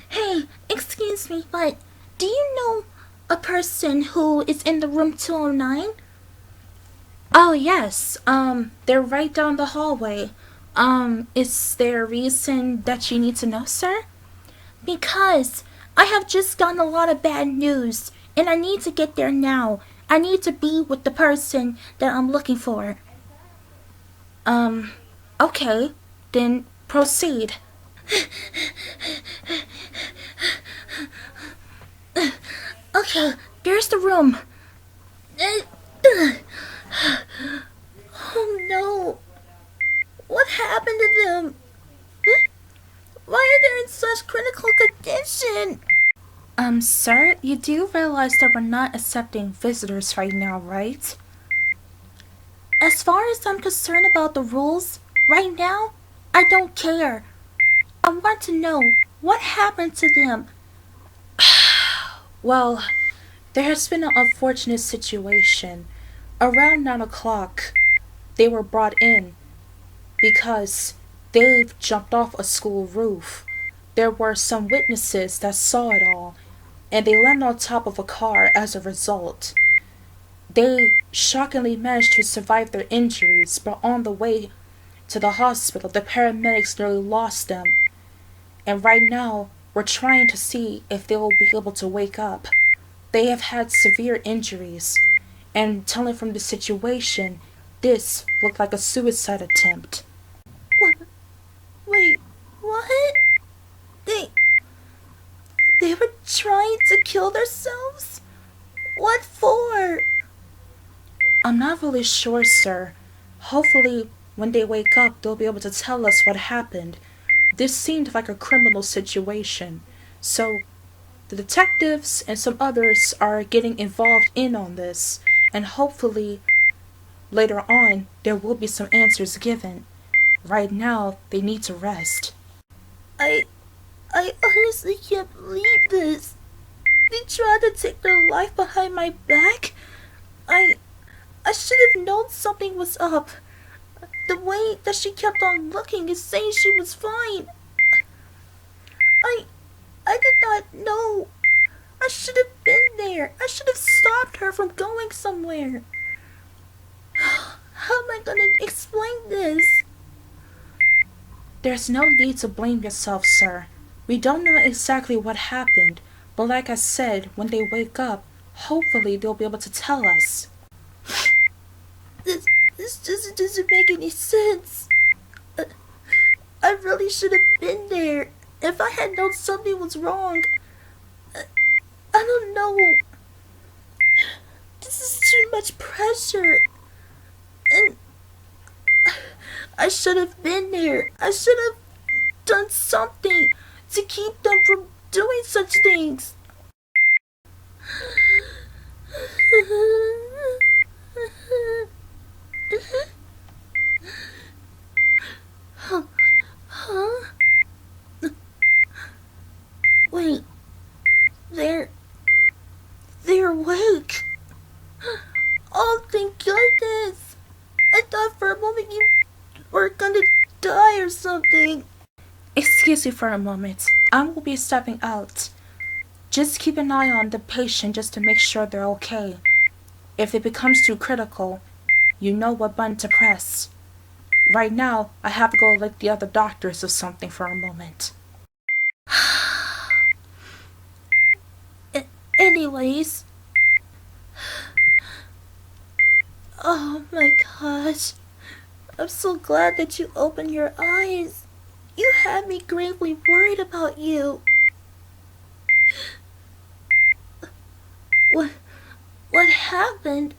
Hey, excuse me, but do you know a person who is in the room 209? Oh, yes. They're right down the hallway. Is there a reason that you need to know, sir? Because I have just gotten a lot of bad news, and I need to get there now. I need to be with the person that I'm looking for. Um, okay, then proceed. Okay, there's the room. Oh no, what happened to them? Why are they in such critical condition? Sir, you do realize that we're not accepting visitors right now, right? As far as I'm concerned about the rules, right now, I don't care. I want to know what happened to them. Well, there has been an unfortunate situation. Around 9 o'clock, they were brought in because they've jumped off a school roof. There were some witnesses that saw it all, and they landed on top of a car as a result. They shockingly managed to survive their injuries, but on the way to the hospital, the paramedics nearly lost them. And right now, we're trying to see if they will be able to wake up. They have had severe injuries, and telling from the situation, this looked like a suicide attempt. What? Wait, what? They they were trying to kill themselves? What for? I'm not really sure, sir. Hopefully, when they wake up, they'll be able to tell us what happened. This seemed like a criminal situation, so the detectives and some others are getting involved in on this, and hopefully, later on, there will be some answers given. Right now, they need to rest. I I honestly can't believe this. They tried to take their life behind my back. I I should have known something was up. The way that she kept on looking and saying she was fine. I I did not know. I should have been there. I should have stopped her from going somewhere. How am I gonna explain this? There's no need to blame yourself, sir. We don't know exactly what happened, but like I said, when they wake up, hopefully they'll be able to tell us. This, this just doesn't make any sense. I really should have been there. If I had known something was wrong, I don't know. This is too much pressure. And I should have been there. I should have done something to keep them from doing such things. Huh? Wait, they're they're awake. Oh, thank goodness. I thought for a moment you were gonna die or something. Excuse me for a moment. I will be stepping out. Just keep an eye on the patient just to make sure they're okay. If it becomes too critical, you know what button to press. Right now, I have to go let the other doctors or something for a moment. Anyways, oh my gosh. I'm so glad that you opened your eyes. You had me gravely worried about you. What what happened?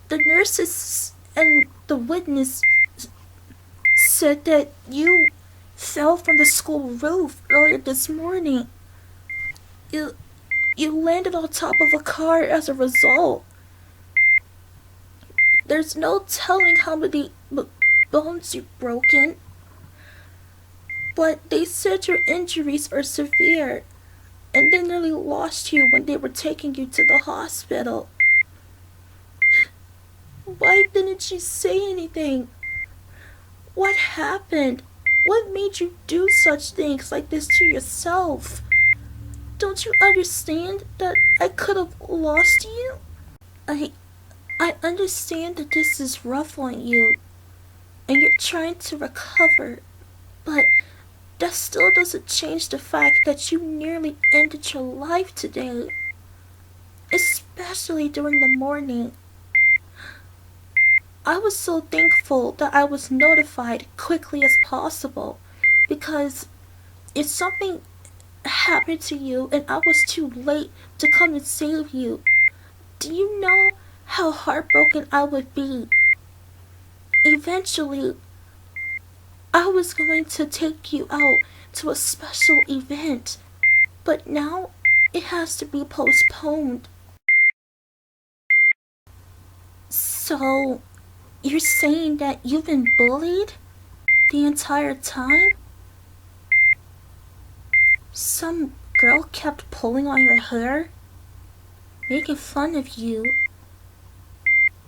The nurses and the witness said that you fell from the school roof earlier this morning. You you landed on top of a car as a result. There's no telling how many bones you've broken, but they said your injuries are severe, and they nearly lost you when they were taking you to the hospital. Why didn't you say anything? What happened? What made you do such things like this to yourself? Don't you understand that I could have lost you? I I understand that this is rough on you and you're trying to recover, but that still doesn't change the fact that you nearly ended your life today, especially during the morning. I was so thankful that I was notified quickly as possible because if something happened to you and I was too late to come and save you, do you know how heartbroken I would be? Eventually, I was going to take you out to a special event, but now it has to be postponed. So, you're saying that you've been bullied the entire time? Some girl kept pulling on your hair, making fun of you,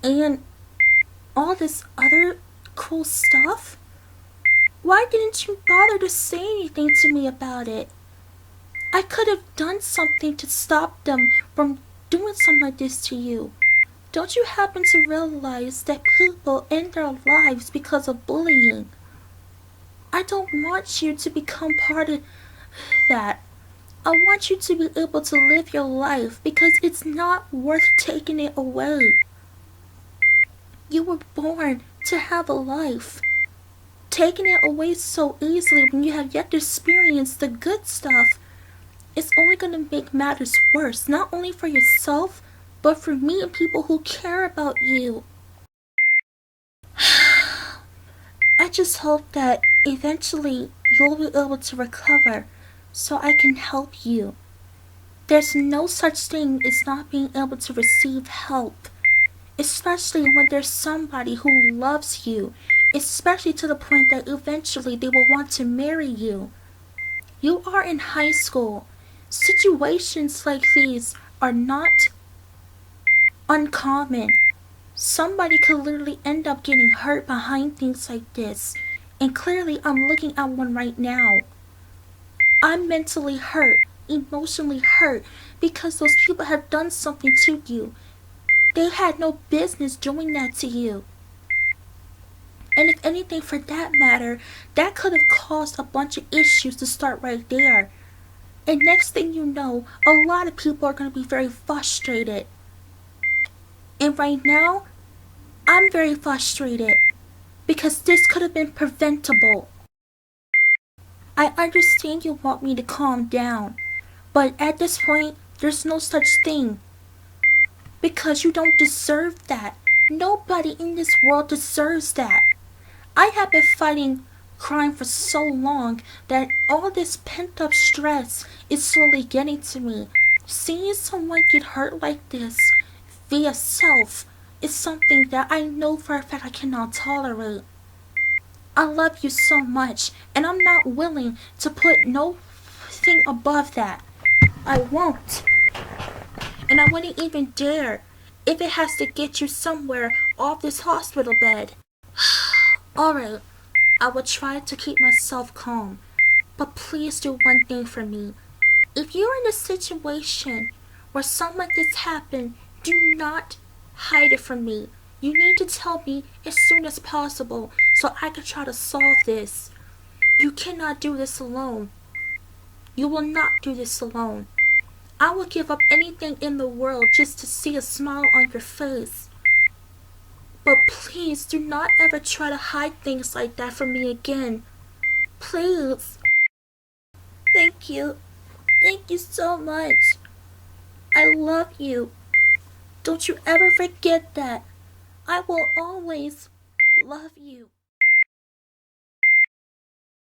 and all this other cool stuff? Why didn't you bother to say anything to me about it? I could have done something to stop them from doing something like this to you. Don't you happen to realize that people end their lives because of bullying? I don't want you to become part of that. I want you to be able to live your life because it's not worth taking it away. You were born to have a life. Taking it away so easily when you have yet to experience the good stuff is only going to make matters worse, not only for yourself, but for me and people who care about you. I just hope that eventually you'll be able to recover so I can help you. There's no such thing as not being able to receive help, especially when there's somebody who loves you, especially to the point that eventually they will want to marry you. You are in high school. Situations like these are not uncommon. Somebody could literally end up getting hurt behind things like this. And clearly, I'm looking at one right now. I'm mentally hurt, emotionally hurt, because those people have done something to you. They had no business doing that to you. And if anything, for that matter, that could have caused a bunch of issues to start right there. And next thing you know, a lot of people are going to be very frustrated. And right now, I'm very frustrated because this could have been preventable. I understand you want me to calm down, but at this point, there's no such thing. Because you don't deserve that. Nobody in this world deserves that. I have been fighting crime for so long that all this pent up stress is slowly getting to me. Seeing someone get hurt like this via self is something that I know for a fact I cannot tolerate. I love you so much, and I'm not willing to put no thing above that. I won't. And I wouldn't even dare if it has to get you somewhere off this hospital bed. Alright, I will try to keep myself calm, but please do one thing for me. If you're in a situation where something like this happened, do not hide it from me. You need to tell me as soon as possible so I can try to solve this. You cannot do this alone. You will not do this alone. I will give up anything in the world just to see a smile on your face. But please do not ever try to hide things like that from me again. Please. Thank you. Thank you so much. I love you. Don't you ever forget that. I will always love you.